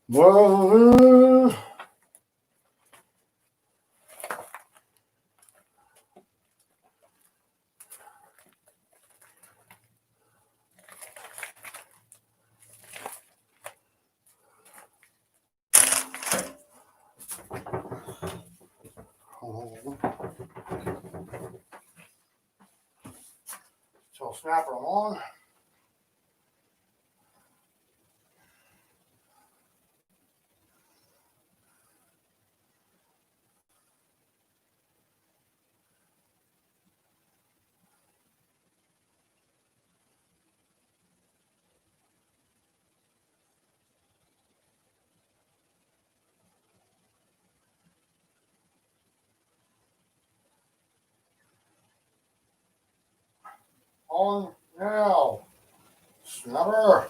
Well, so I'll snap them on. On now. Snapper.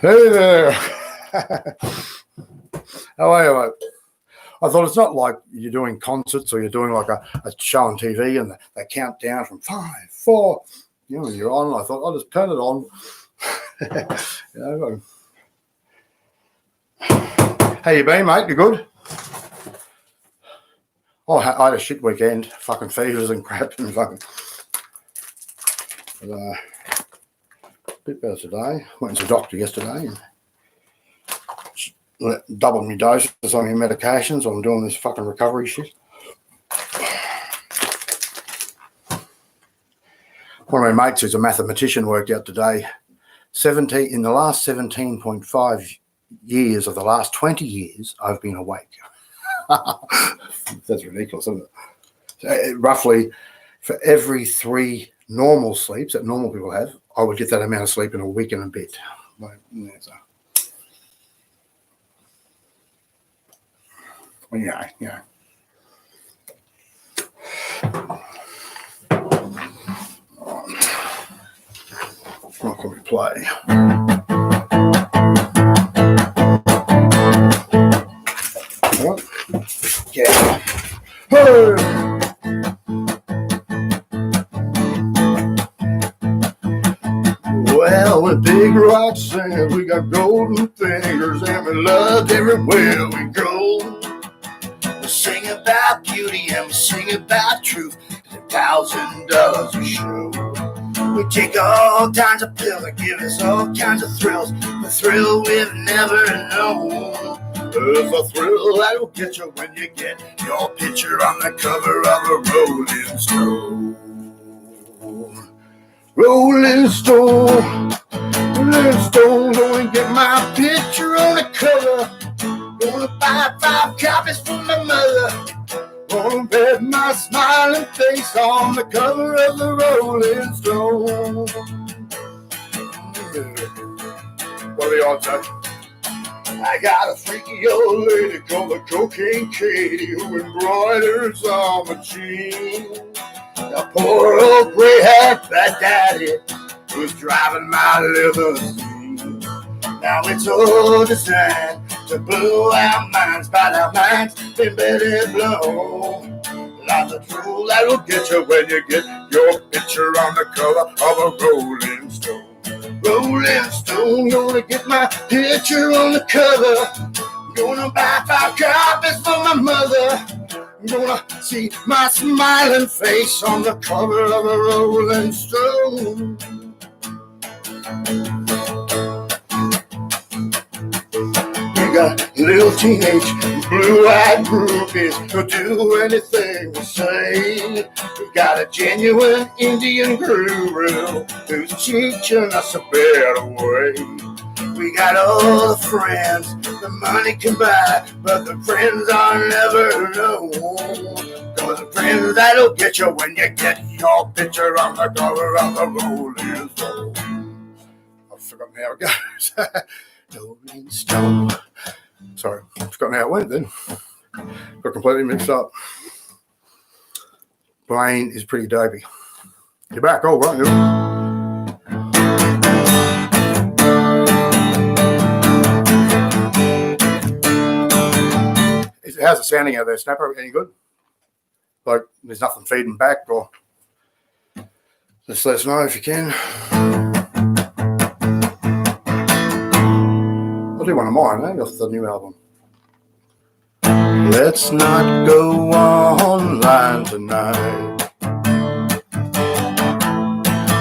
Hey there. How are you, mate? I thought it's not like you're doing concerts or you're doing like a show on TV and they count down from 5, 4, and you're on. I thought I'll just turn it on. How you been, mate? You good? Oh, I had a shit weekend. Fucking fevers and crap and fucking. A bit better today. Went to the doctor yesterday and doubled my doses on my medications. I'm doing this fucking recovery shit. One of my mates who's a mathematician worked out today, in the last 17.5 years of the last 20 years, I've been awake. That's ridiculous, isn't it? So, roughly, for every 3 normal sleeps that normal people have, I would get that amount of sleep in a week and a bit. Well, yeah. What can we play? What? Yeah. Hey! Well, with big rocks sand, we got golden fingers, and we love everywhere we go. We sing about beauty and we sing about truth, $1,000 a show. We take all kinds of pills that give us all kinds of thrills, the thrill we've never known. There's a thrill that'll get you when you get your picture on the cover of a Rolling Stone. Rolling Stone, Rolling Stone, gonna get my picture on the cover. Gonna buy 5 copies for my mother. Gonna bet my smiling face on the cover of the Rolling Stone. What are the odds, huh? I got a freaky old lady called the Cocaine Katie who embroiders on my jeans. A poor old gray-haired fat daddy who's driving my limousine. Now it's all designed to blow our minds, but our minds been better blown. Like the tool that'll get you when you get your picture on the cover of a Rolling Stone. Rolling Stone, gonna get my picture on the cover. Gonna buy 5 copies for my mother. Gonna see my smiling face on the cover of a Rolling Stone. We got little teenage blue-eyed groupies who'll do anything we say. We got a genuine Indian guru who's teaching us a better way. We got all the friends the money can buy, but the friends are never known. Those are friends that'll get you when you get your picture on the cover of the Rolling Stone. I've forgotten how it goes. Rolling Stone, Sorry, I've forgotten how it went then. Got completely mixed up. Brain is pretty dopey. You're back, all right? How's it sounding out there, Snapper? Any good? Like, there's nothing feeding back, or just let us know if you can. I'll do one of mine, off the new album. Let's not go online tonight.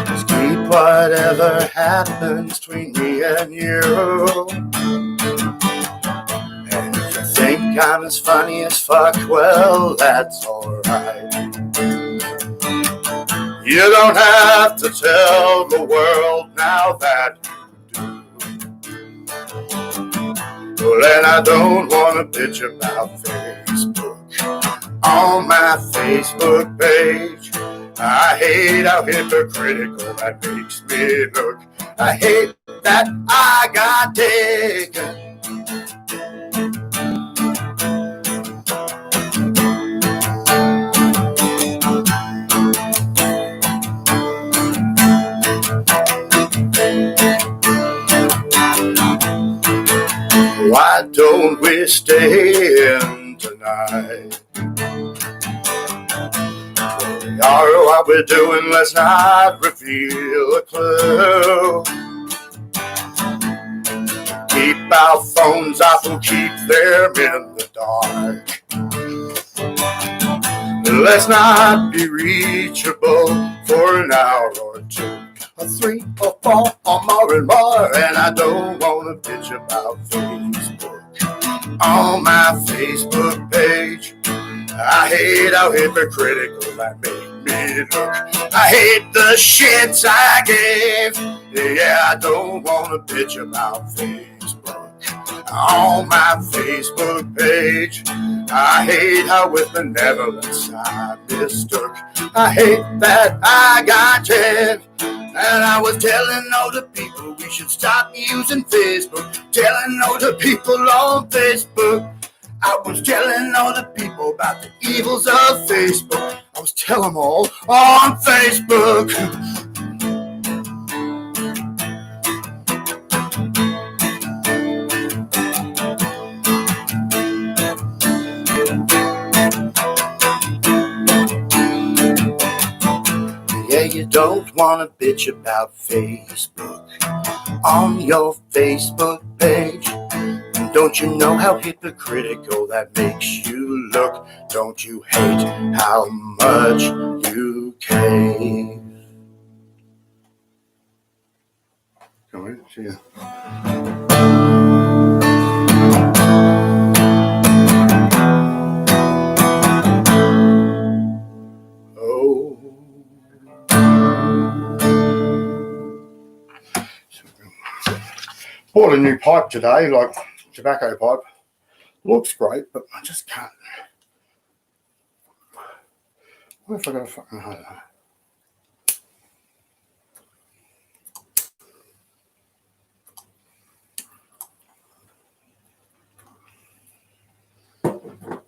Just keep whatever happens between me and you. And if you think I'm as funny as fuck, well, that's alright. You don't have to tell the world now that you do. Well, and I don't want to bitch about Facebook on my Facebook page. I hate how hypocritical that makes me look. I hate that I got taken. Why don't we stay in tonight? We are what we're doing, let's not reveal a clue. Keep our phones off, we'll keep them in the dark. Let's not be reachable for an hour or two, or 3 or 4 or more and more. And I don't want to bitch about Facebook on my Facebook page. I hate how hypocritical that made me look. I hate the shits I gave. Yeah, I don't want to bitch about Facebook on my Facebook page. I hate how with benevolence I mistook. I hate that I got 10. And I was telling all the people we should stop using Facebook. Telling all the people on Facebook. I was telling all the people about the evils of Facebook. I was telling them all on Facebook. Yeah, you don't want to bitch about Facebook on your Facebook page. Don't you know how hypocritical that makes you look? Don't you hate how much you cave? Come on, see ya. Bought a new pipe today, like tobacco pipe. Looks great, but I just can't. What if I got a fucking... I don't know.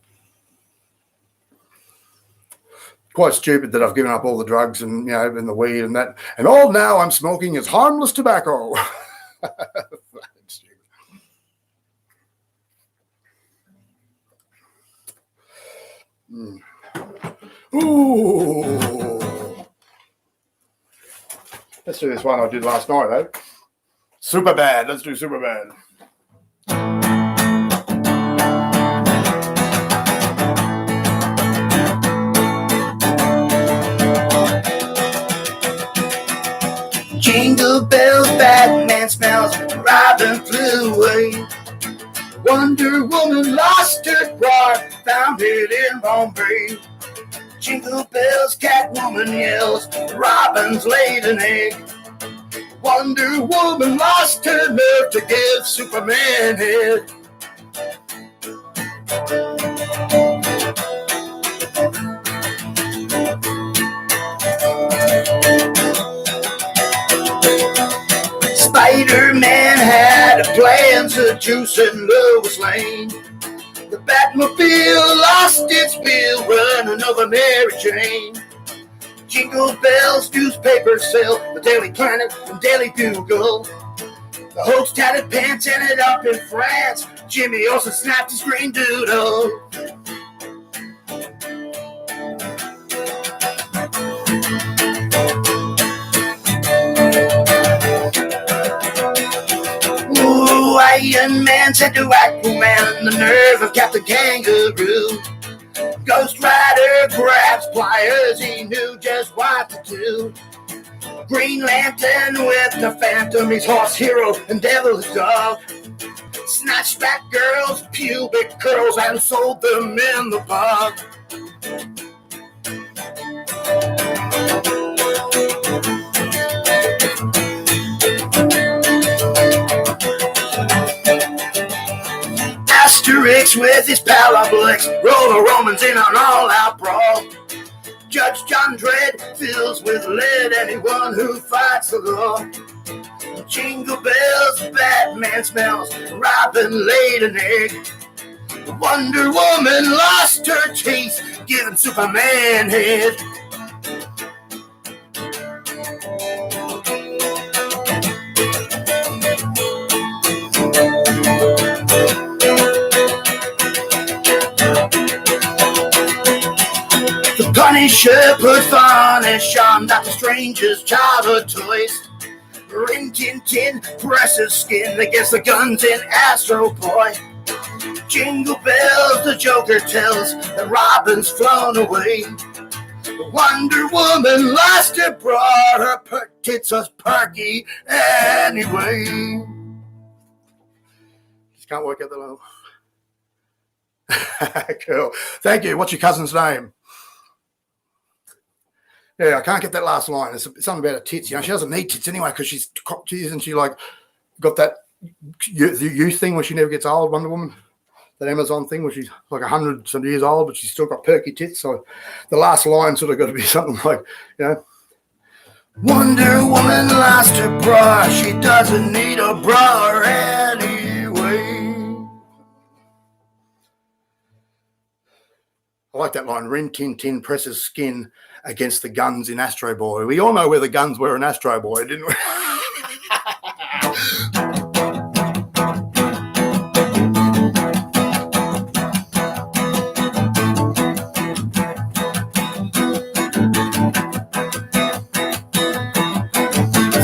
Quite stupid that I've given up all the drugs and, you know, and the weed and that. And all now I'm smoking is harmless tobacco. Ooh. Let's do this one I did last night, eh? Super bad. Let's do super bad. Jingle bells, Batman smells, Robin flew away. Wonder Woman lost her car, found it in Bombay. Jingle bells, Catwoman yells, Robin's laid an egg. Wonder Woman lost her nerve to give Superman head. Spider-Man had a plan cans of juice in Lois Lane. The Batmobile lost its wheel running over Mary Jane. Jingle bells, newspapers sell, the Daily Planet and Daily Bugle. The hoax tatted pants ended up in France. Jimmy Olsen snapped his green doodle. Ooh, Iron Man said to Aquaman, the nerve of Captain Kangaroo. Ghost Rider grabs pliers, he knew just what to do. Green Lantern with the Phantom, he's horse hero and devil's dog. Snatched back girls' pubic curls and sold them in the bog. Asterix with his Parablix roll the Romans in an all-out brawl. Judge John Dredd fills with lead anyone who fights the law. Jingle bells, Batman smells, Robin laid an egg. Wonder Woman lost her teeth, giving Superman head. The Punisher put varnish on Doctor Strange's childhood toys. Rin Tin Tin presses skin against the guns in Astro Boy. Jingle bells, the Joker tells that Robin's flown away. Wonder Woman lost her bra, her tits was perky anyway. Just can't work out the low. Cool. Thank you. What's your cousin's name? Yeah, I can't get that last line. It's something about her tits. You know, she doesn't need tits anyway because isn't she like got that youth thing where she never gets old, Wonder Woman? That Amazon thing where she's like 100-some years old, but she's still got perky tits. So the last line sort of got to be something like, you know, Wonder Woman lost her bra. She doesn't need a bra anyway. I like that line. Rin Tin Tin presses skin against the guns in Astro Boy. We all know where the guns were in Astro Boy, didn't we?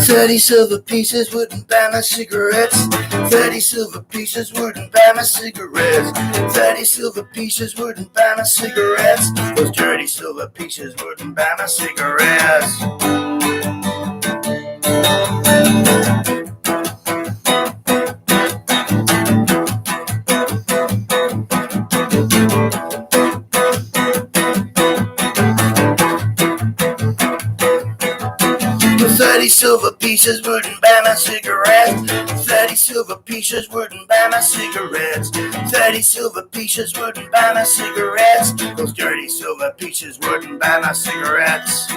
$30 silver pieces wouldn't buy my cigarettes. 30 silver pieces wouldn't buy my cigarettes. 30 silver pieces wouldn't buy my cigarettes. Those dirty silver pieces wouldn't buy my cigarettes. Silver pieces wouldn't buy my cigarettes. 30 silver pieces wouldn't buy my cigarettes. 30 silver pieces wouldn't buy my cigarettes. Those dirty silver pieces wouldn't buy my cigarettes.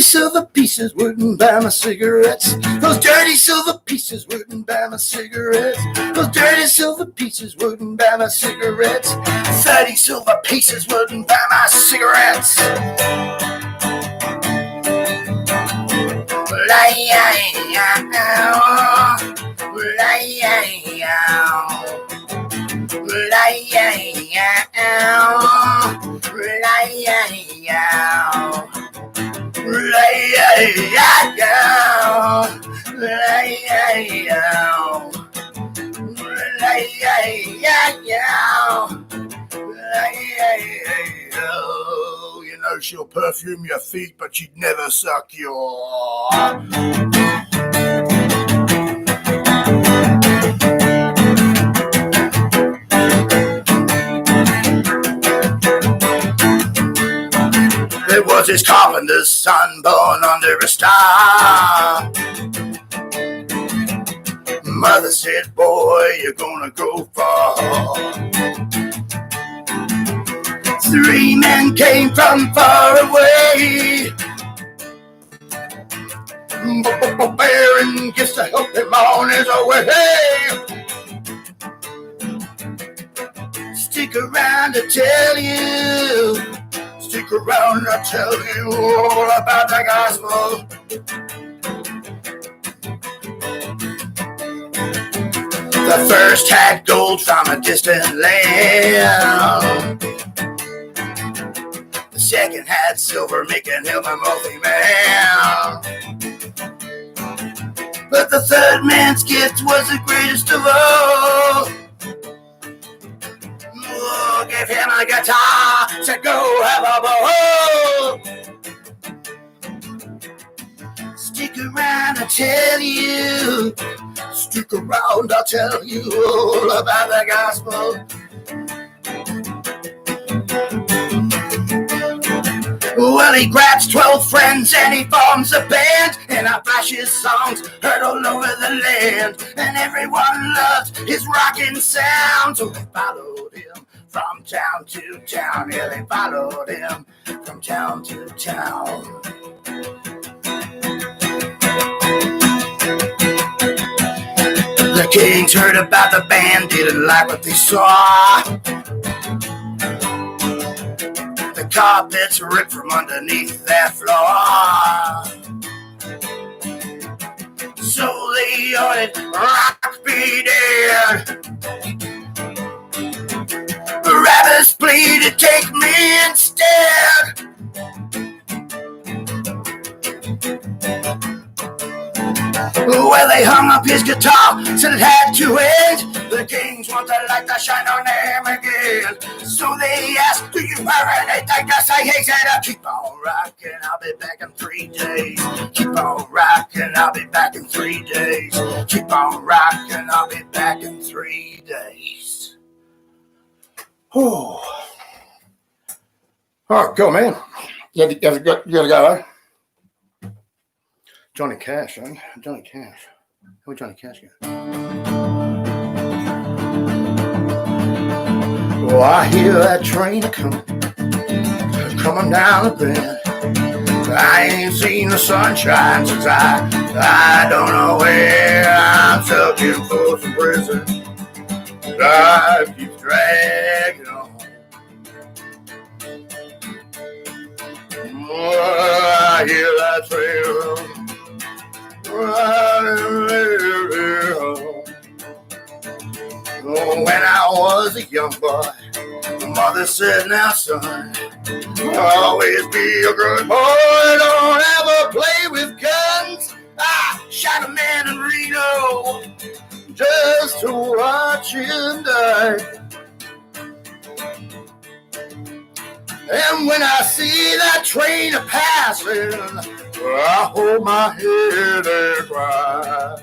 Silver pieces wouldn't buy my cigarettes. Those dirty silver pieces wouldn't buy my cigarettes. Those dirty silver pieces wouldn't buy my cigarettes. 30 silver pieces wouldn't buy my cigarettes. Oh, you know she'll perfume your feet, but she'd never suck your. There was this carpenter's son born under a star. Mother said, boy, you're gonna go far. 3 men came from far away, bearing gifts to help him on his way. Stick around to tell you. Stick around, I'll tell you all about the gospel. The first had gold from a distant land. The second had silver, making him a wealthy man. But the third man's gift was the greatest of all. Oh, gave him a guitar, said go have a ball. Stick around, I'll tell you. Stick around, I'll tell you all about the gospel. Well, he grabs 12 friends and he forms a band, and I flash his songs heard all over the land, and everyone loved his rockin' sound, so they followed him from town to town. Yeah, they followed him from town to town. The kings heard about the band, didn't like what they saw. The carpets ripped from underneath their floor. So they ordered rock be dead. Barabbas pleaded, take me instead. Well, they hung up his guitar, said it had to end. The kings want the light to shine on them again. So they asked, do you have anything to say? He said, keep on rocking, I'll be back in 3 days. Keep on rocking, I'll be back in 3 days. Keep on rocking, I'll be back in 3 days. Oh, cool, man. You got to go, eh? Johnny Cash, eh? Johnny Cash. Where'd Johnny Cash go? Oh, I hear that train coming down the bend. I ain't seen the sunshine since I don't know where. I'm stuck in Folsom Prison. Life keeps dragging on. Oh, I hear that train. Oh, when I was a young boy, my mother said, now son, always be a good boy, don't ever play with guns. I shot a man in Reno just to watch him die. And when I see that train a-passing, I hold my head and cry.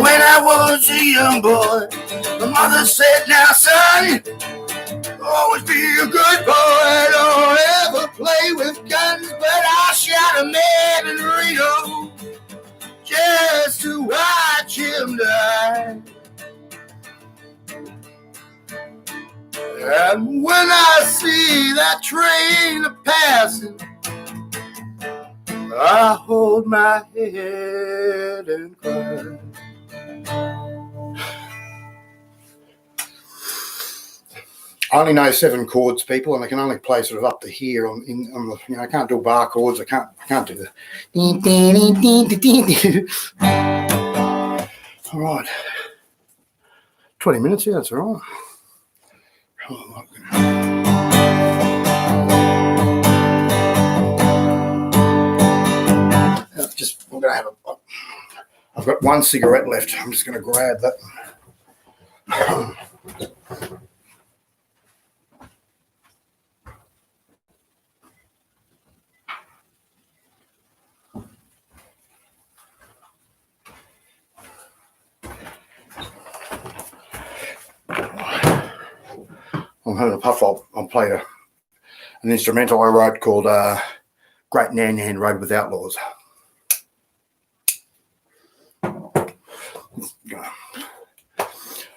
When I was a young boy, my mother said, now son, always be a good boy, don't ever play with guns. But I shot a man in Reno just to watch him die. And when I see that train a-passing, I hold my head and cry. I only know 7 chords, people, and I can only play sort of up to here on the, you know, I can't do bar chords. I can't do the. All right, 20 minutes here. That's all right. I'm gonna have I've got 1 cigarette left. I'm just gonna grab that. I'm having a puff. I'll play an instrumental I wrote called Great Nan Nan Rode with Outlaws.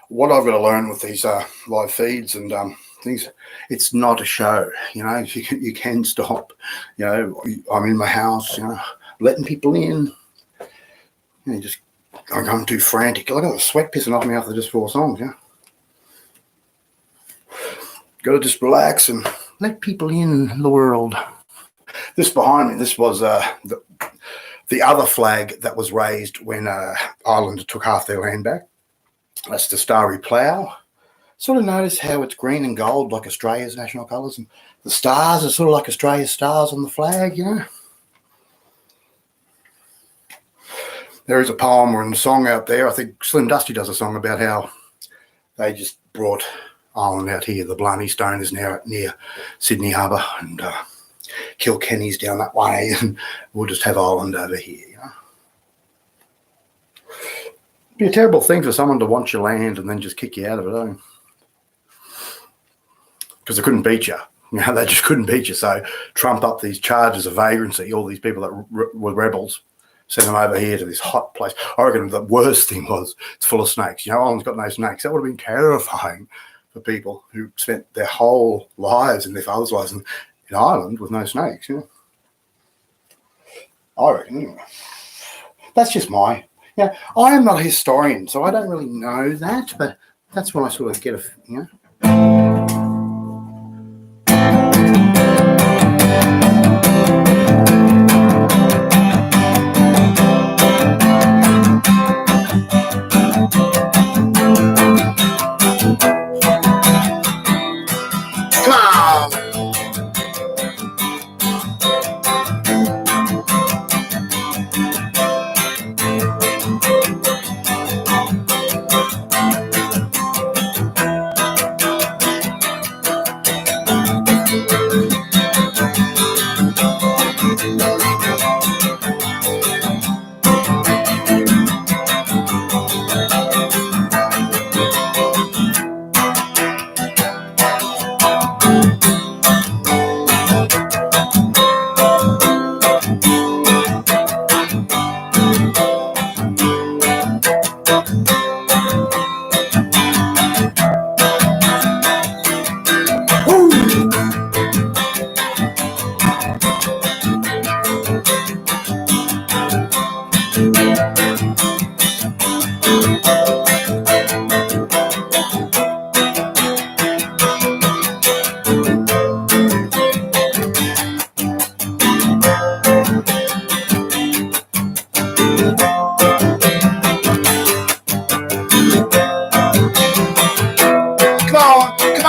What I've got to learn with these live feeds and things, it's not a show. You know, you can stop. You know, I'm in my house, you know, letting people in. You know, just I'm too frantic. I got the sweat pissing off me after just 4 songs. Yeah, got to just relax and let people in the world. This behind me, this was the other flag that was raised when Ireland took half their land back. That's the Starry Plough. Sort of notice how it's green and gold like Australia's national colours, and the stars are sort of like Australia's stars on the flag, you know. There is a poem or a song out there. I think Slim Dusty does a song about how they just brought Ireland out here. The Blarney Stone is now near Sydney Harbour, and Kilkenny's down that way, and we'll just have Ireland over here, you know. It'd be a terrible thing for someone to want your land and then just kick you out of it, eh? Because they couldn't beat you. You know, they just couldn't beat you. So trump up these charges of vagrancy, all these people that were rebels, send them over here to this hot place. I reckon the worst thing was it's full of snakes. You know, Ireland's got no snakes. That would have been terrifying for people who spent their whole lives and their father's lives in Ireland with no snakes, you know. I reckon, anyway. That's just my... Yeah, I am not a historian, so I don't really know that, but that's when I sort of get you know.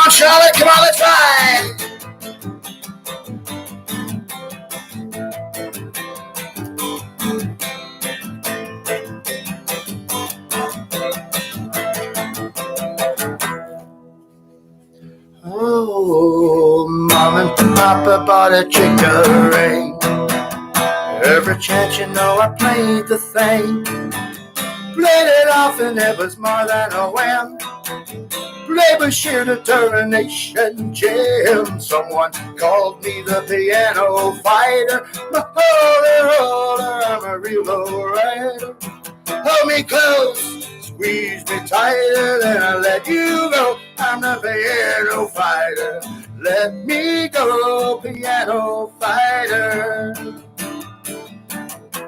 Charlotte, come on, let's ride. Oh, Mom and Papa bought a chicory. Every chance you know I played the thing. Played it off and it was more than a win. Labor sheer determination jam. Someone called me the piano fighter. My holy roller, I'm a real low rider. Hold me close, squeeze me tighter, then I let you go. I'm the piano fighter. Let me go, piano fighter.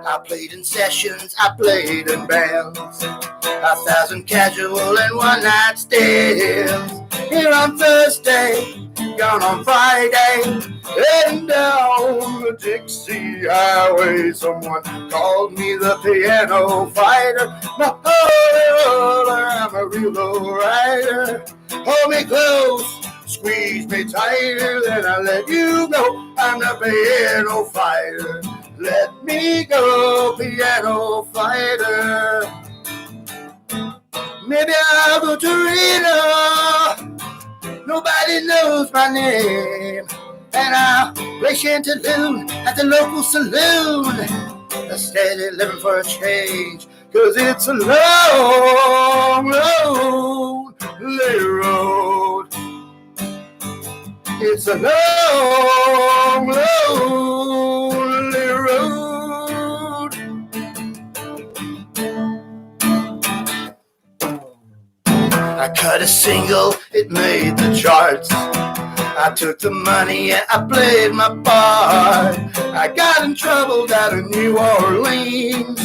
I played in sessions, I played in bands, 1,000 casual and one-night stands. here on Thursday, gone on Friday, heading down the Dixie Highway. Someone called me the piano fighter. No, I'm a real low rider. Hold me close, squeeze me tighter, then I let you go. I'm the piano fighter. Let me go, piano fighter. Maybe I'll go to Reno. Nobody knows my name. And I'll play Chantilly at the local saloon. A steady living for a change, 'cause it's a long, lonely road. It's a long, lonely road. I cut a single, it made the charts. I took the money and I played my part. I got in trouble down in New Orleans.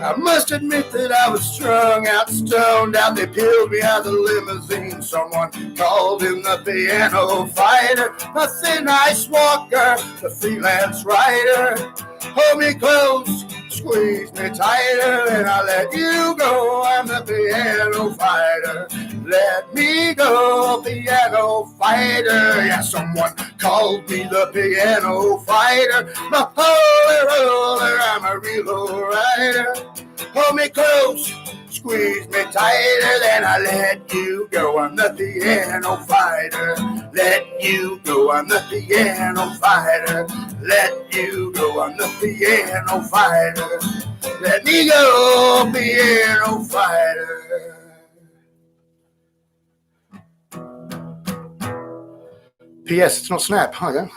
I must admit that I was strung out, stoned out. They peeled me out of the limousine. Someone called him the piano fighter, a thin ice walker, the freelance writer. Hold me close, squeeze me tighter, and I let you go. I'm the piano fighter. Let me go, piano fighter. Yeah, someone called me the piano fighter. My holy roller, I'm a real low rider. Hold me close, squeeze me tighter, then I let you go. I'm the piano fighter. Let you go, I'm the piano fighter. Let you go, I'm the piano fighter. Let me go, piano fighter. P.S. It's not Snap. Hi there.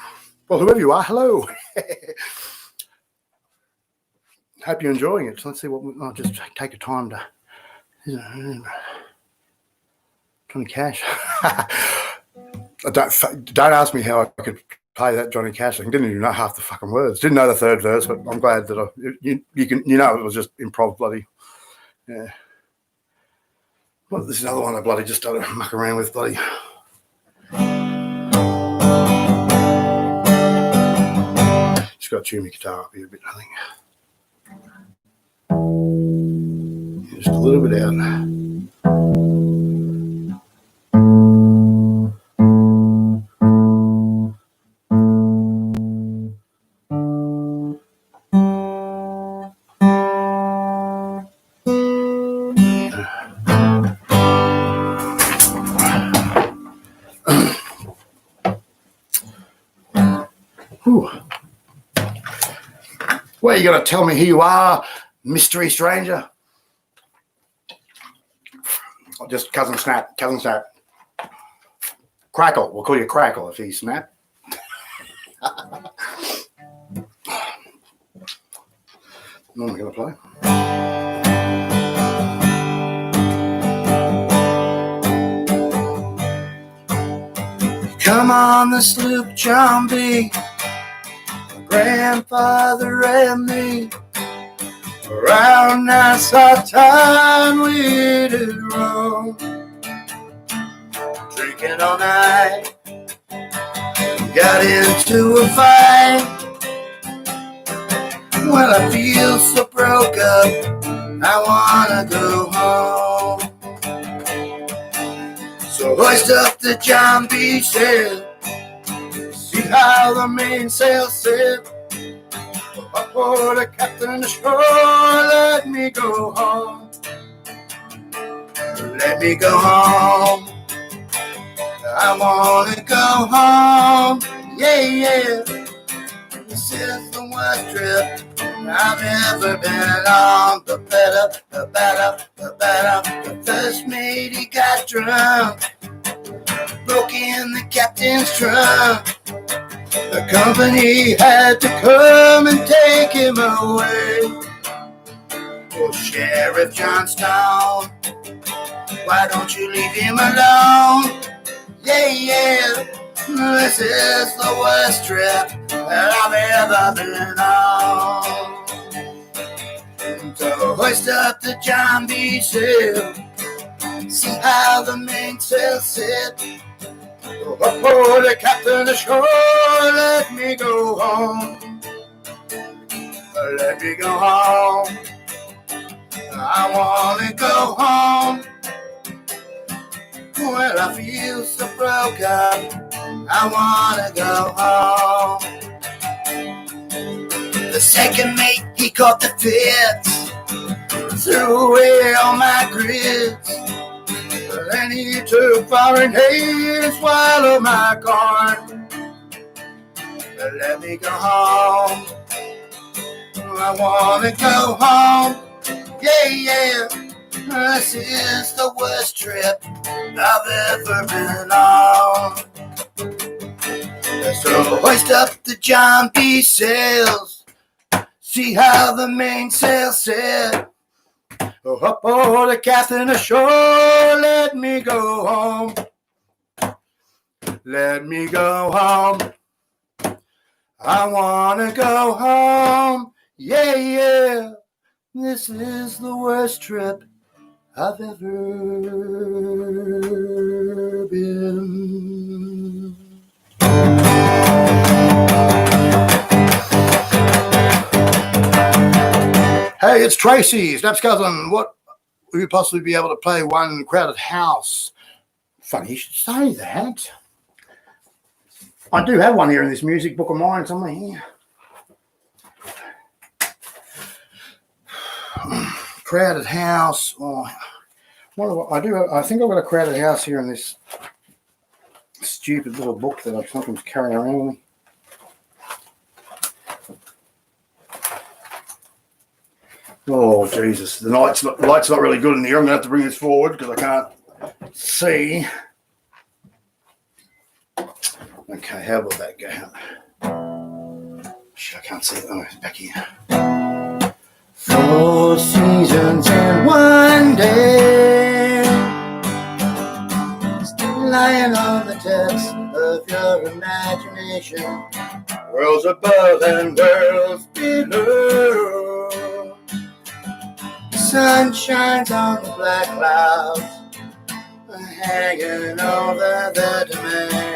Well, whoever you are, hello. Hope you're enjoying it. So let's see what I'll just take a time to. Johnny Cash. Don't ask me how I could play that Johnny Cash thing. Didn't even know half the fucking words. Didn't know the third verse, but I'm glad that it was just improv bloody. Yeah. Well, this is another one I bloody just started mucking around with bloody. Just got to tune my guitar up here a bit, I think. Just a little bit out. Well, you got to tell me who you are, mystery stranger. Just Cousin Snap. Crackle. We'll call you Crackle if he's Snap. What am I going to play? Come on the sloop, John B. Grandfather and me, around Nassau town we did roam, drinking all night, got into a fight. Well, I feel so broke up, I wanna go home. So hoist up the John B. sail, see how the mainsail set. Up for the captain ashore, let me go home. Let me go home. I wanna go home. Yeah. This is the worst trip I've ever been on. The better. The first mate, he got drunk, broke in the captain's trunk. The company had to come and take him away. Oh, Sheriff Johnstone, why don't you leave him alone? Yeah, this is the worst trip that I've ever been on. So hoist up the John B. sail, See how the mainsail set. Oh, the captain ashore, let me go home. Let me go home. I wanna go home. Well, I feel so broke up. I wanna go home. The second mate, he caught the fits, threw away all my grits. Then he took Fahrenheit and swallowed my corn. Let me go home. I wanna go home. Yeah, yeah. This is the worst trip I've ever been on. So hoist up the John B. sails. See how the mainsail set. Up oh, the captain ashore, let me go home. Let me go home. I wanna go home. Yeah, yeah. This is the worst trip I've ever been. Hey, it's Tracy, Snap's cousin. What would you possibly be able to play one crowded house? Funny you should say that. I do have one here in this music book of mine somewhere here. Crowded house. Oh, I think I've got a crowded house here in this stupid little book that I sometimes carry around with me. Oh, Jesus. The light's not really good in here. I'm going to have to bring this forward because I can't see. Okay, how will that go? Shit, I can't see it. Oh, it's back here. 4 seasons in one day, still lying on the depths of your imagination. Worlds above and worlds below. The sun shines on the black clouds, hanging over the domain.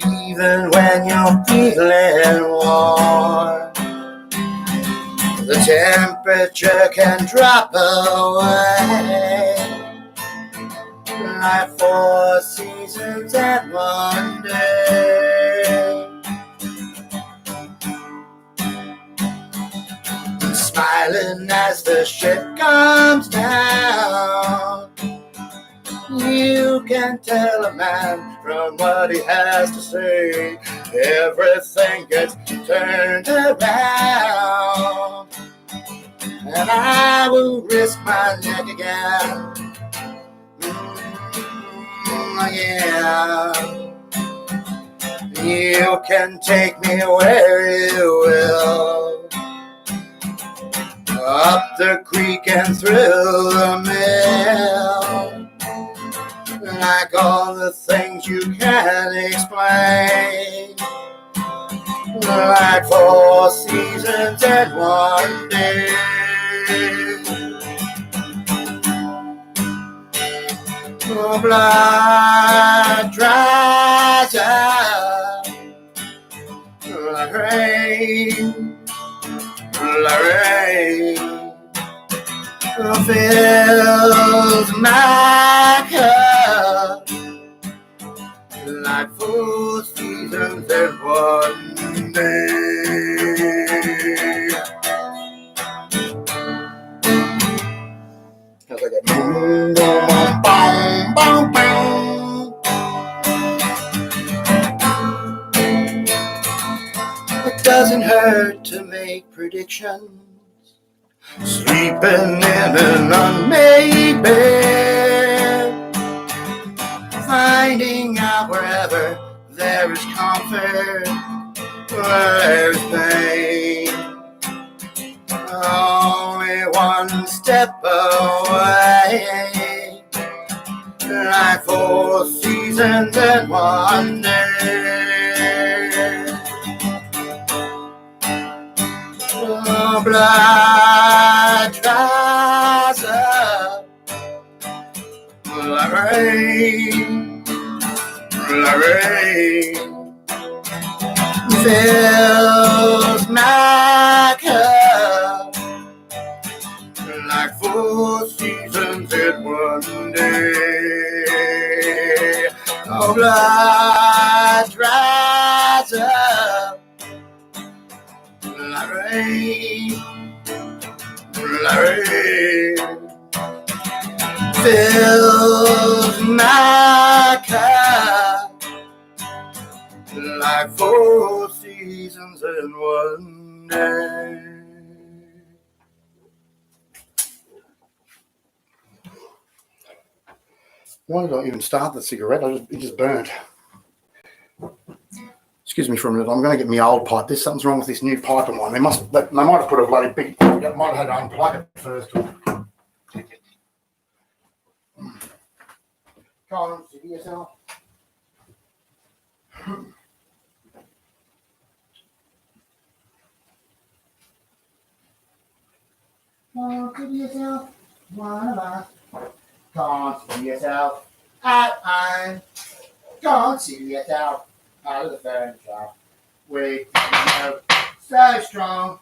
Even when you're feeling warm, the temperature can drop away. Like 4 seasons and one day. Smiling as the ship comes down, you can tell a man from what he has to say. Everything gets turned around, and I will risk my neck again. Yeah. You can take me where you will, up the creek and through the mill, like all the things you can't explain, like 4 seasons and one day. Oh, blood dries up like rain, fills my cup like 4 seasons and one day. Sounds like a boom, boom, boom, boom, boom. It doesn't hurt to make predictions. Sleeping in an unmade bed, finding out wherever there is comfort, where there's pain, only one step away, like 4 seasons and one day. Oh, blood dries rain fills my cup like 4 seasons in one day. Oh, blood dries up like rain, fills my cup like 4 seasons in one day. Why did I even start the cigarette? It just burnt. Excuse me for a minute. I'm going to get my old pipe. There's something's wrong with this new pipe of mine. They might have put a bloody big. Might have had to unplug it first. Go on, sit yourself. Go to yourself. One of us. Can't see yourself at home. Can't see yourself out of the furniture. We know so strong.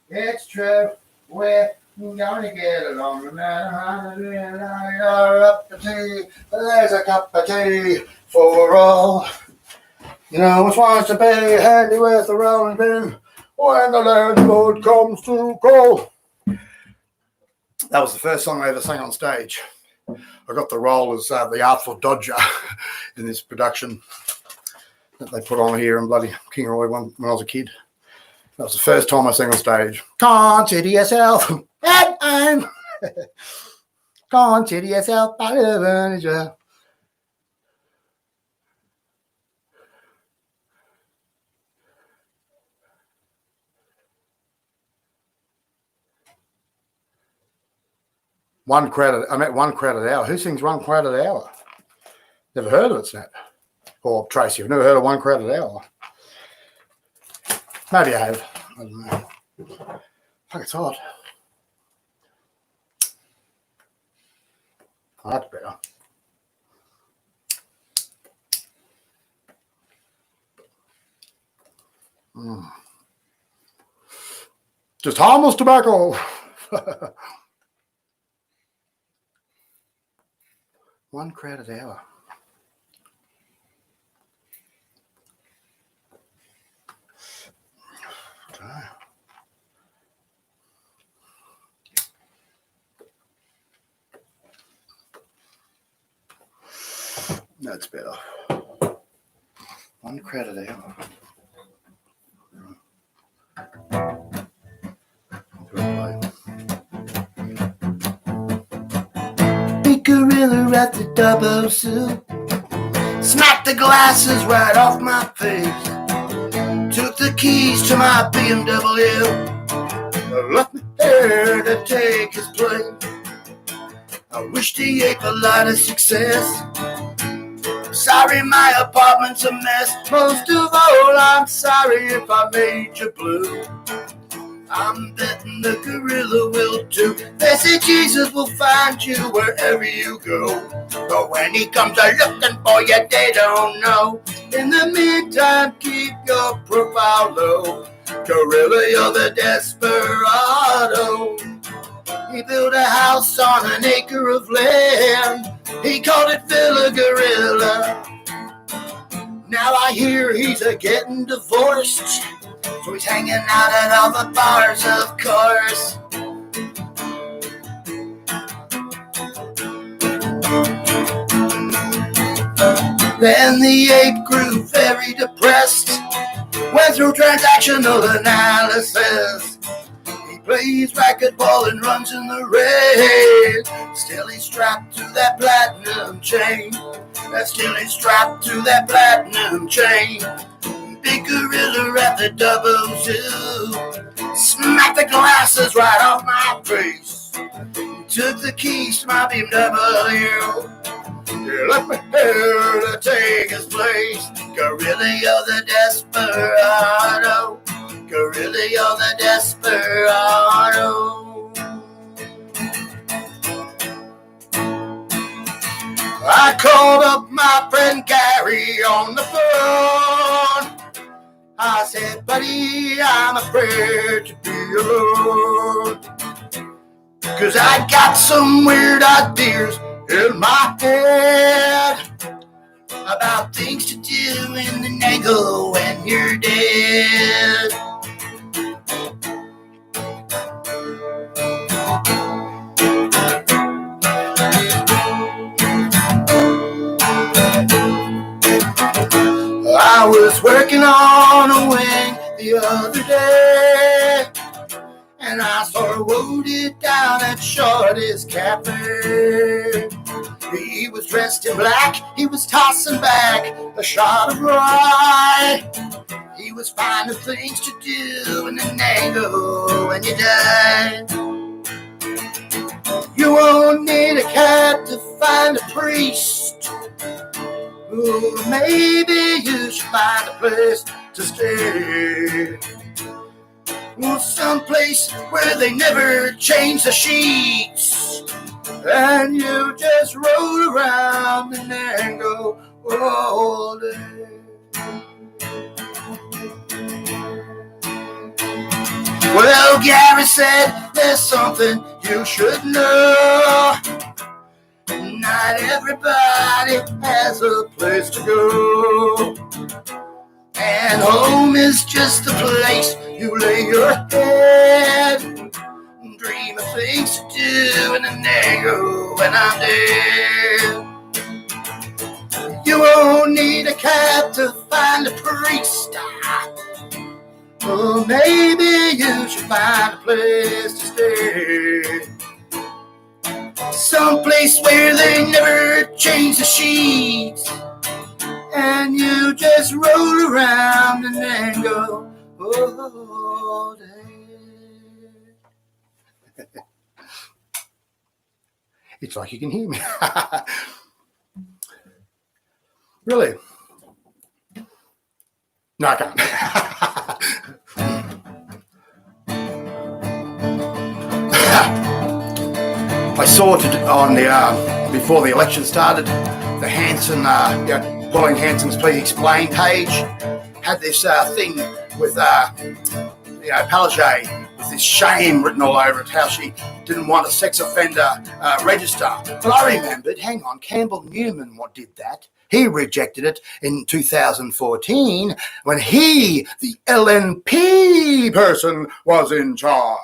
It's true. We're gonna get along no matter how you're up to tea. There's a cup of tea for all. You know what's wants to be handy with a rolling pin when the landlord comes to call. That was the first song I ever sang on stage. I got the role as the Artful Dodger in this production that they put on here in bloody Kingaroy when I was a kid. That was the first time I sang on stage. Can't see yourself at home. Can't see yourself by the furniture. One crowded hour. Who sings One Crowded Hour? Never heard of it, Snap. Or Tracy, I've never heard of One Crowded Hour. Maybe I have. I don't know. Fuck, it's hot. Oh, that's better. Just harmless tobacco. One crowded hour. That's better. One crowded hour. Big gorilla at the double soup. Smacked the glasses right off my face. Took the keys to my BMW. Left me there to take his place. I wished he ate a lot of success. Sorry, my apartment's a mess. Most of all, I'm sorry if I made you blue. I'm betting the gorilla will too. They say Jesus will find you wherever you go. But when he comes a-looking for you, they don't know. In the meantime, keep your profile low. Gorilla, you're the desperado. He built a house on an acre of land. He called it Villa Gorilla. Now I hear he's a-getting divorced. So he's hanging out at all the bars, of course. Then the ape grew very depressed. Went through transactional analysis. He plays racquetball and runs in the rain. Still he's strapped to that platinum chain. Still he's strapped to that platinum chain. Big gorilla at the double zoo. Smacked the glasses right off my face. Took the keys to my BMW. You left me here to take his place. Gorilla, you're the desperado. Gorilla, you're the desperado. I called up my friend Gary on the phone. I said, buddy, I'm afraid to be alone, 'cause I got some weird ideas in my head about things to do in the Nago when you're dead. I was working on a wing the other day, and I saw loaded down at Shorty's cafe. He was dressed in black, he was tossing back a shot of rye. He was finding things to do in the Nago when you die. You won't need a cat to find a priest. Ooh, maybe you should find a place to stay. Well, someplace where they never change the sheets, and you just roll around the Nago all day. Well, Gary said there's something you should know. Not everybody has a place to go, and home is just the place you lay your head, dream of things to do in the Nago when I'm dead. You won't need a cat to find a priest. Or maybe you should find a place to stay, someplace where they never change the sheets, and you just roll around and then go all day. It's like you can hear me. Really? No, I can't. I saw on the before the election started, the Hanson, Pauline Hanson's Please Explain page had this thing with Palaszczuk with this shame written all over it, how she didn't want a sex offender register. But I remembered, hang on, Campbell Newman did that. He rejected it in 2014 when he, the LNP person, was in charge.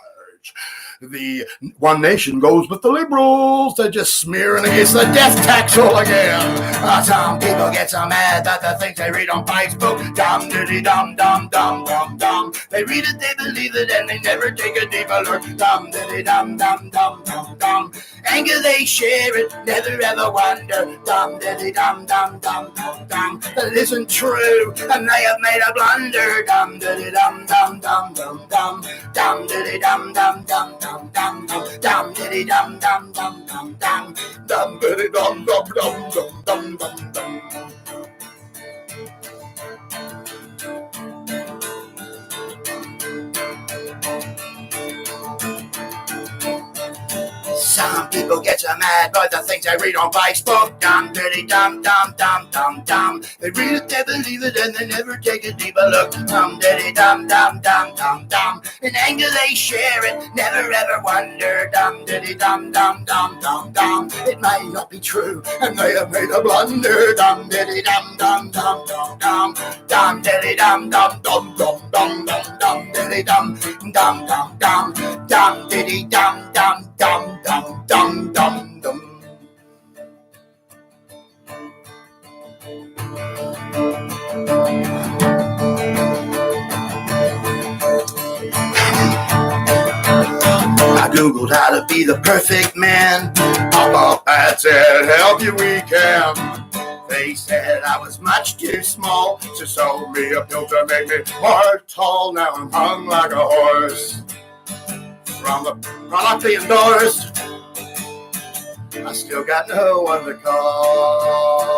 The One Nation goes with the Liberals. They're just smearing against the death tax all again. Some people get so mad about the things they read on Facebook. Dum diddy dum dum dum dum dum. They read it, they believe it, and they never take a deeper look. Dum diddy dum dum dum dum dum. Anger they share it, never ever wonder. Dum diddy dum dum dum dum dum. That isn't true, and they have made a blunder. Dum diddy dum dum dum dum dum. Dum diddy dum dum dum dum. Dum dum dum diddy dum dum dum dum dum dum diddy dum dum dum dum dum dum. Some people get so mad by the things they read on Facebook. Dum diddy dum dum dum dum dum. They read it, they believe it, and they never take a deeper look. Dum diddy dum dum dum dum dum. In anger they share it, never ever wonder. Dum diddy dum dum dum dum dum. It may not be true, and they have made a blunder. Dum diddy dum dum dum dum dum. Dum diddy dum dum dum dum dum dum dum diddy dum dum dum dum dum diddy dum dum dum dum dum dum dum. I googled how to be the perfect man. Pop-up ad said, help you we can. They said I was much too small, so sold me a pill to make me more tall. Now I'm hung like a horse from the product they endorsed. I still got no one to call.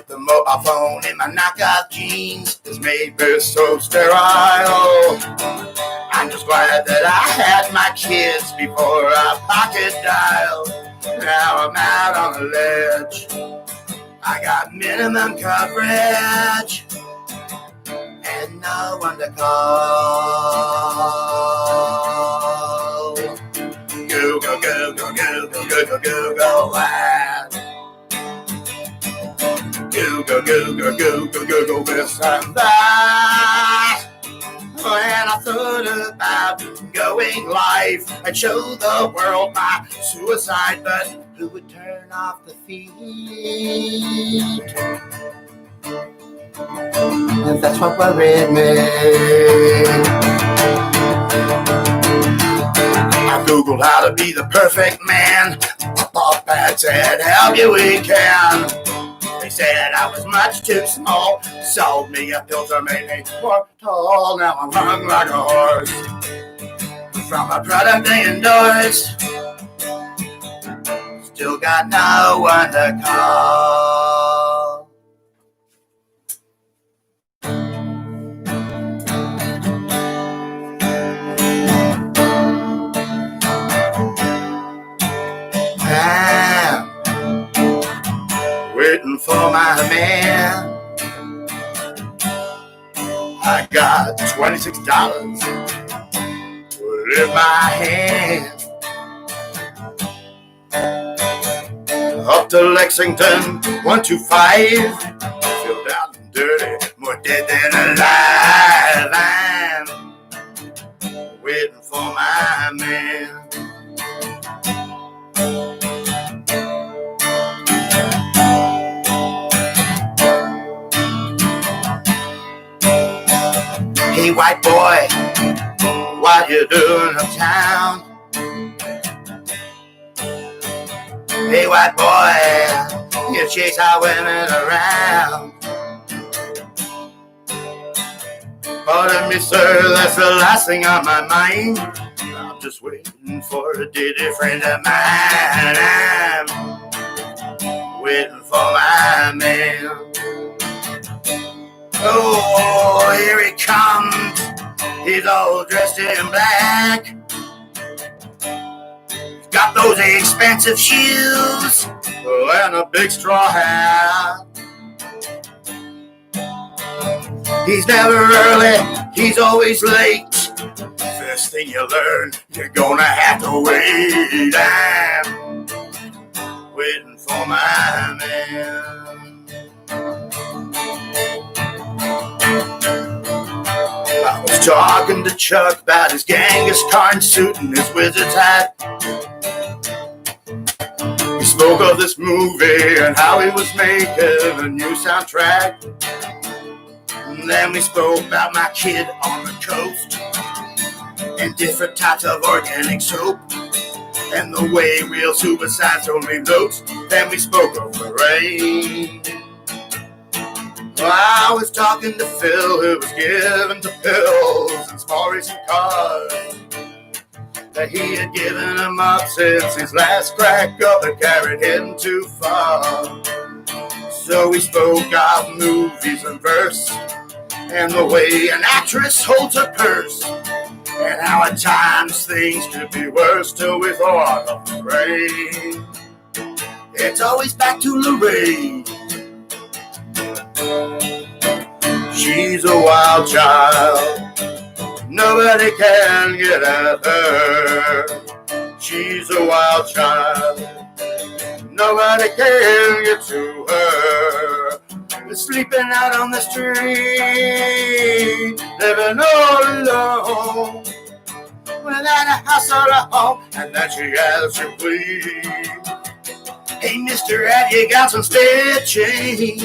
The mobile phone in my knockoff jeans is has made me so sterile. I'm just glad that I had my kids before I pocket dialed. Now I'm out on a ledge. I got minimum coverage and no one to call. Google, Google, Google, Google, Google, Google, Google, Google, Google this and that. When I thought about going live and show the world my suicide, but who would turn off the feed? And that's what worried me. I googled how to be the perfect man. Pop Pat said, help you we can. They said I was much too small. Sold me a pill to make me more tall. Now I'm hung like a horse from a product they endorsed. Still got no one to call. Waiting for my man. I got $26 in my hand. Up to Lexington, 125. Feel down and dirty, more dead than alive. I'm waiting for my man. Hey, white boy, what you doing uptown? Hey, white boy, you chase our women around. Pardon me, sir, that's the last thing on my mind. I'm just waiting for a dear friend of mine. I'm waiting for my man. Oh, here he comes. He's all dressed in black. He's got those expensive shoes and a big straw hat. He's never early, he's always late. First thing you learn, you're gonna have to wait. I'm waiting for my man. I was talking to Chuck about his Genghis Khan suit and his wizard's hat. He spoke of this movie and how he was making a new soundtrack. And then we spoke about my kid on the coast and different types of organic soap and the way real suicides don't leave notes. Then we spoke of the rain. Well, I was talking to Phil, who was given to pills and small racing cars, that he had given him up since his last crack up that carried him too far. So we spoke of movies and verse, and the way an actress holds her purse, and how at times things could be worse till we thought of the rain. It's always back to Lorraine. She's a wild child, nobody can get at her. She's a wild child, nobody can get to her. Sleeping out on the street, living all alone, without a house or a home, and then she has to plead. Hey, Mr. Ed, you got some stitching,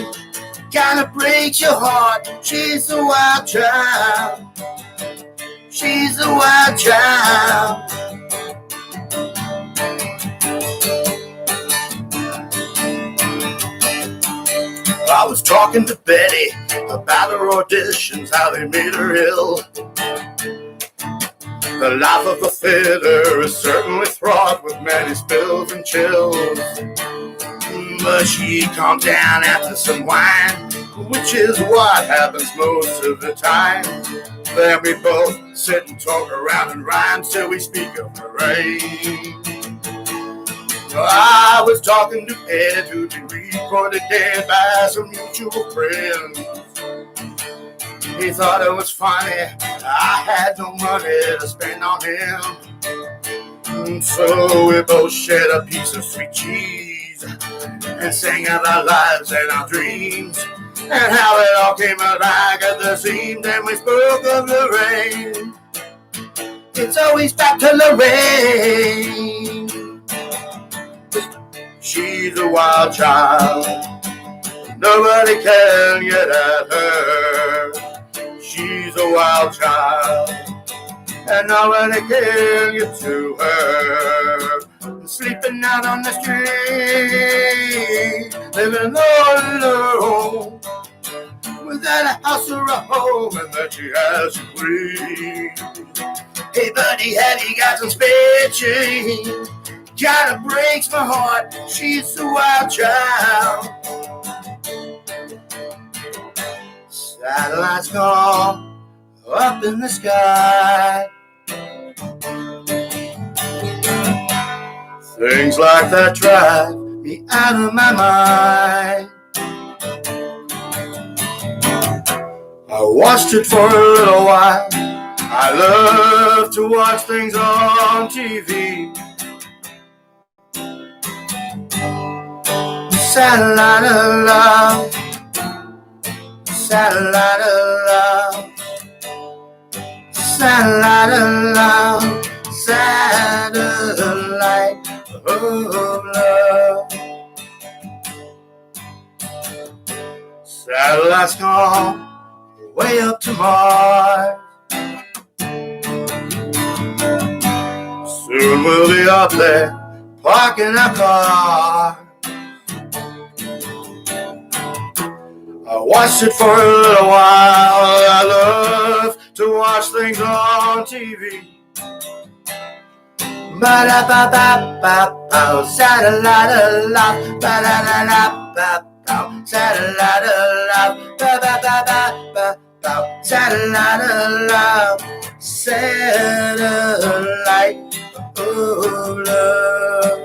kinda breaks your heart. She's a wild child. She's a wild child. I was talking to Betty about her auditions, how they made her ill. The life of a fitter is certainly fraught with many spills and chills. But she calmed down after some wine, which is what happens most of the time. Then we both sit and talk around and rhyme till we speak of the rain. I was talking to Ed, who'd been reported dead by some mutual friends. He thought it was funny, I had no money to spend on him. So we both shared a piece of sweet cheese and sang of our lives and our dreams and how it all came out back at the seams. And we spoke of Lorraine. It's always back to Lorraine. She's a wild child. Nobody can get at her. She's a wild child, and nobody can get to her. Sleeping out on the street, living all alone, without a house or a home, and that she has to breathe. Hey buddy, have you got some spare change? Kinda breaks my heart, she's a wild child. Satellites gone up in the sky. Things like that drive me out of my mind. I watched it for a little while. I love to watch things on TV. Satellite of love. Satellite of love, satellite of love, satellite of love. Satellites gone way up to Mars. Soon we'll be up there parking our car. I watched it for a little while. I love to watch things on TV. Ba-da-ba-ba-ba-bow, satellite of love, ba-da-da-da-ba-bow, satellite of love, ba-ba-ba-ba-ba-bow, satellite of love, satellite of love.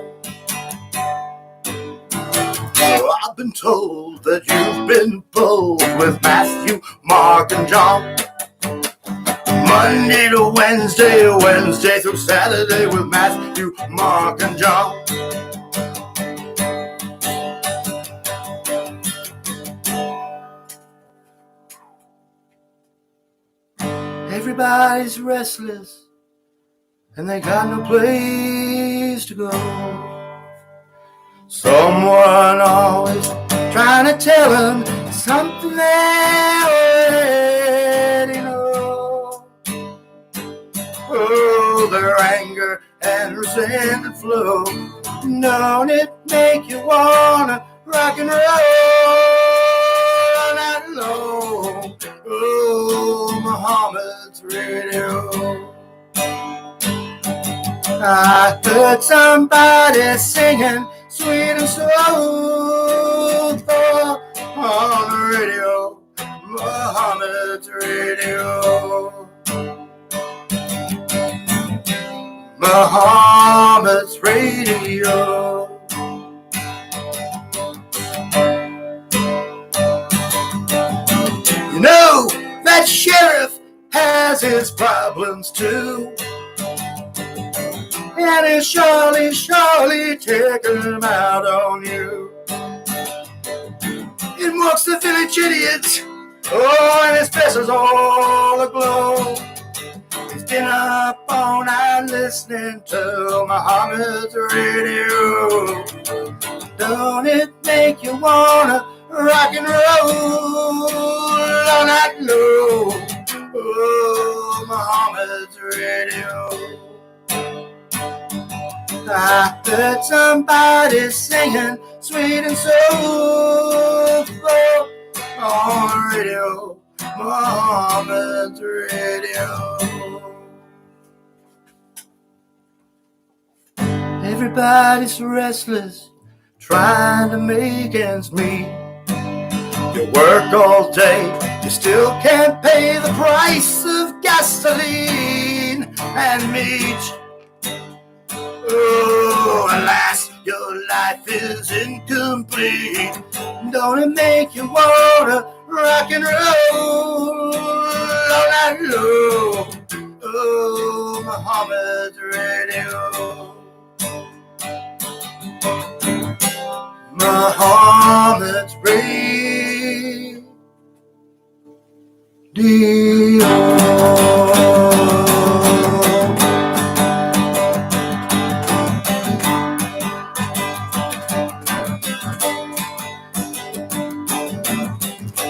I've been told that you've been pulled with Matthew, Mark, and John. Monday to Wednesday, Wednesday through Saturday with Matthew, Mark, and John. Everybody's restless and they got no place to go. Someone always trying to tell them something they already know. Oh, their anger and resentment flow. Don't it make you wanna rock and roll all night long? Oh, Muhammad's radio. I heard somebody singing sweet and soulful on the radio, Muhammad's radio. Muhammad's radio. You know, that sheriff has his problems too. And he's surely taking them out on you. It marks the village idiots. Oh, and his face is all aglow. He's been up all night listening to Muhammad's radio. Don't it make you wanna rock and roll all night long? Oh, Muhammad's radio. I heard somebody singing sweet and soulful on the radio, Muhammad's radio. Everybody's restless, trying to make ends meet. You work all day, you still can't pay the price of gasoline and meat. Oh, alas, your life is incomplete. Don't it make you wanna rock and roll all night long? Oh, Muhammad's radio. Muhammad's radio.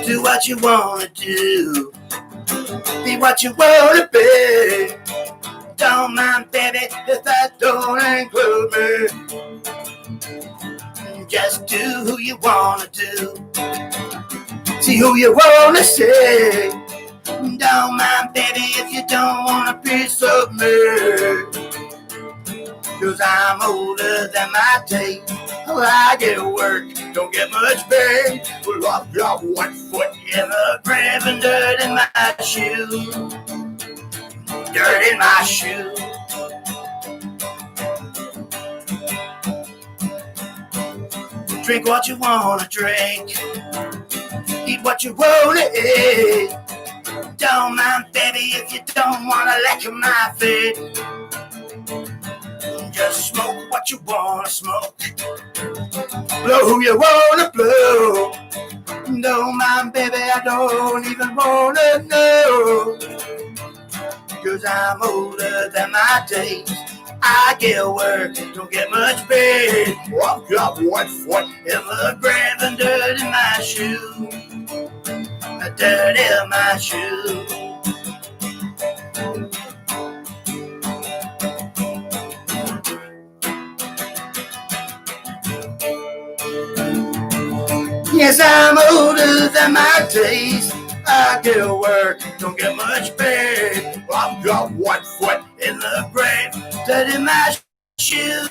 Do what you wanna do, be what you wanna be. Don't mind, baby, if that don't include me. Just do who you wanna do, see who you wanna see. Don't mind, baby, if you don't want a piece of me. 'Cause I'm older than my day. Oh, I get work, don't get much pay. Well, I've got one foot in the grave and dirt in my shoe. Dirt in my shoe. Drink what you wanna drink, eat what you wanna eat. Don't mind, baby, if you don't wanna lick my feet. Just smoke what you wanna smoke, blow who you wanna blow. Don't mind, baby, I don't even wanna know. 'Cause I'm older than my days. I get work, don't get much pay. I've got one foot in the grave and dirt in my shoe. Dirt in my shoe. Yes, I'm older than my days. I get work, don't get much pay. I've got one foot in the grave, dirt in my shoes,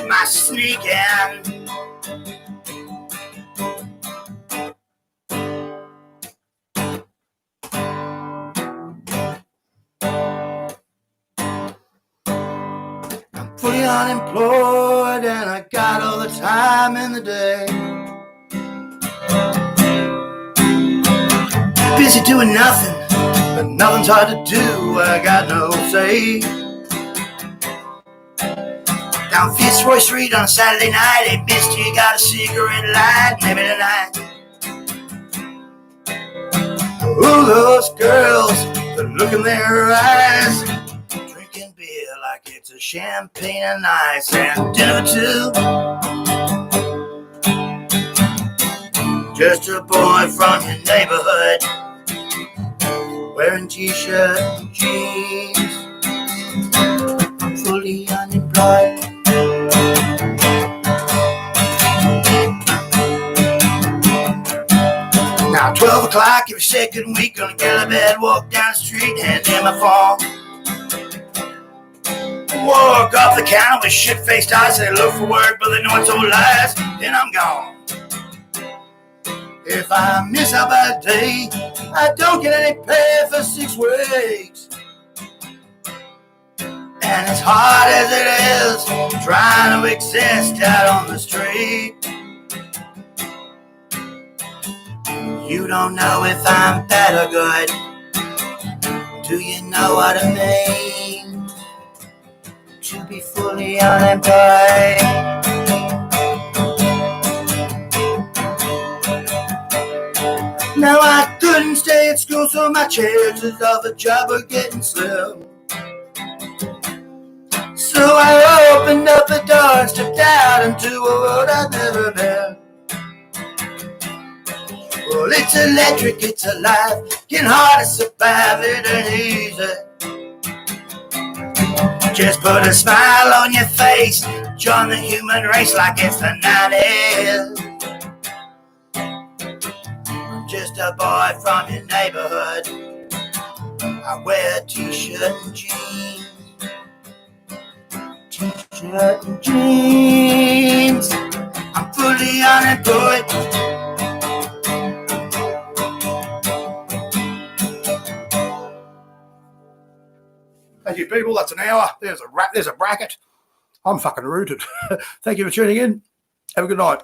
my sneaking. I'm fully unemployed and I got all the time in the day. Busy doing nothing, but nothing's hard to do. I got no say. Down Fitzroy Street on a Saturday night, hey mister, you got a cigarette light? Maybe tonight. Oh, those girls, the look in their eyes, drinking beer like it's a champagne and ice, and dinner too. Just a boy from your neighborhood, wearing t-shirt and jeans. I'm fully unemployed. Now 12 o'clock every second week, gonna get out of bed, walk down the street, hand in my phone. Walk off the counter with shit-faced eyes, say look for work, but they know it's all lies, then I'm gone. If I miss out by a day, I don't get any pay for 6 weeks. And as hard as it is, trying to exist out on the street, you don't know if I'm bad or good. Do you know what I mean? To be fully unemployed. Now I couldn't stay at school, so my chances of a job are getting slim. So I opened up the door and stepped out into a world I've never been. Well, it's electric, it's alive, getting hard to survive, it ain't easy. Just put a smile on your face, join the human race like it's the 90s. Just a boy from your neighborhood, I wear a t-shirt and jeans. T-shirt and jeans. I'm fully unemployed. you people. That's an hour. There's a bracket. I'm fucking rooted. Thank you for tuning in. Have a good night.